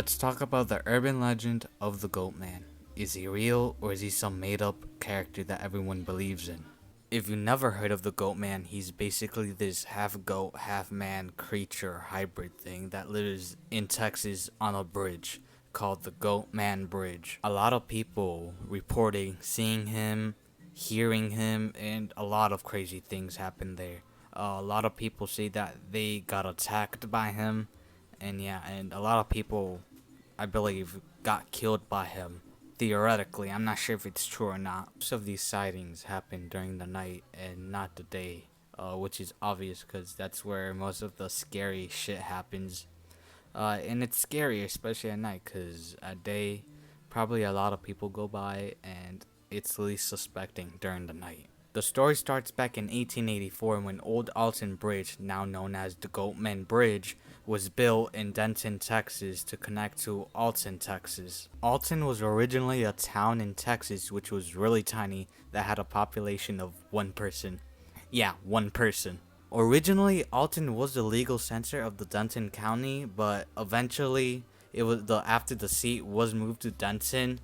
Let's talk about the urban legend of the Goatman. Is he real or is he some made up character that everyone believes in? If you never heard of the Goatman, he's basically this half goat, half man creature hybrid thing that lives in Texas on a bridge called the Goatman Bridge. A lot of people reporting seeing him, hearing him, and a lot of crazy things happen there. A lot of people say that they got attacked by him, and yeah, and a lot of people, I believe, got killed by him. Theoretically, I'm not sure if it's true or not. Most of these sightings happen during the night and not the day, which is obvious because that's where most of the scary shit happens. And it's scary, especially at night, because at day, probably a lot of people go by and it's least suspecting during the night. The story starts back in 1884 when Old Alton Bridge, now known as the Goatman Bridge, was built in Denton, Texas to connect to Alton, Texas. Alton was originally a town in Texas which was really tiny that had a population of one person. Yeah, one person. Originally, Alton was the legal center of the Denton County, but eventually, it was after the seat was moved to Denton.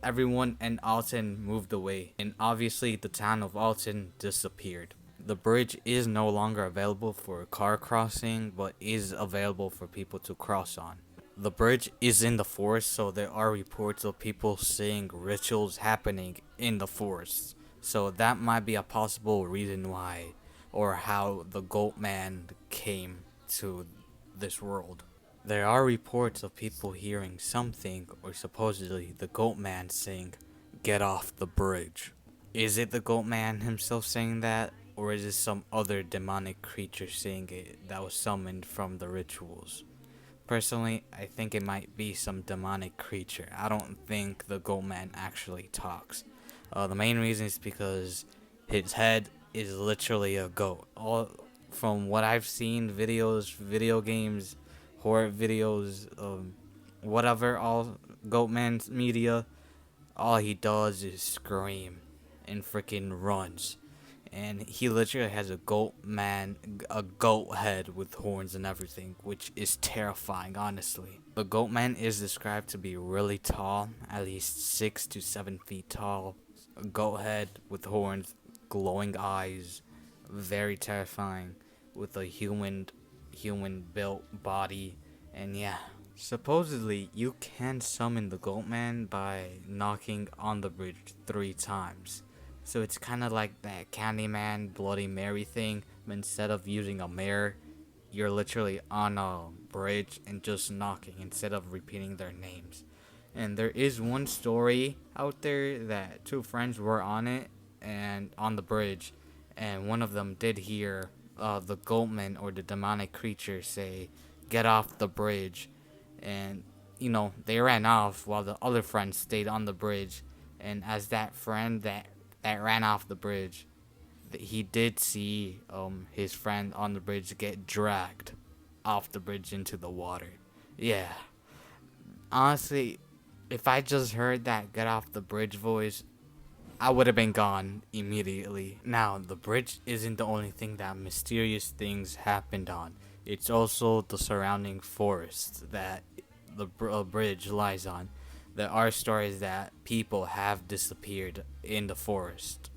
Everyone in Alton moved away, and obviously, the town of Alton disappeared. The bridge is no longer available for car crossing, but is available for people to cross on. The bridge is in the forest, so there are reports of people seeing rituals happening in the forest. So that might be a possible reason why or how the Goatman came to this world. There are reports of people hearing something or supposedly the Goatman saying, "Get off the bridge." Is it the Goatman himself saying that, or is it some other demonic creature saying it that was summoned from the rituals? Personally, I think it might be some demonic creature. I don't think the Goatman actually talks. The main reason is because his head is literally a goat. All from what I've seen, videos, video games, horror videos, whatever, all Goatman's media, all he does is scream and freaking runs. And he literally has a goat head with horns and everything, which is terrifying, honestly. The goat man is described to be really tall, at least 6 to 7 feet tall. A goat head with horns, glowing eyes, very terrifying, with a human built body, and yeah. Supposedly, you can summon the Goatman by knocking on the bridge 3 times. So it's kind of like that Candyman Bloody Mary thing, but instead of using a mirror, you're literally on a bridge and just knocking instead of repeating their names. And there is one story out there that two friends were on it and on the bridge, and one of them did hear the Goatman or the demonic creature say, "Get off the bridge," and they ran off while the other friend stayed on the bridge. And as that friend that ran off the bridge, he did see his friend on the bridge get dragged off the bridge into the water. Yeah, honestly, if I just heard that "get off the bridge" voice, I would have been gone immediately. Now, the bridge isn't the only thing that mysterious things happened on. It's also the surrounding forest that the bridge lies on. There are stories that people have disappeared in the forest.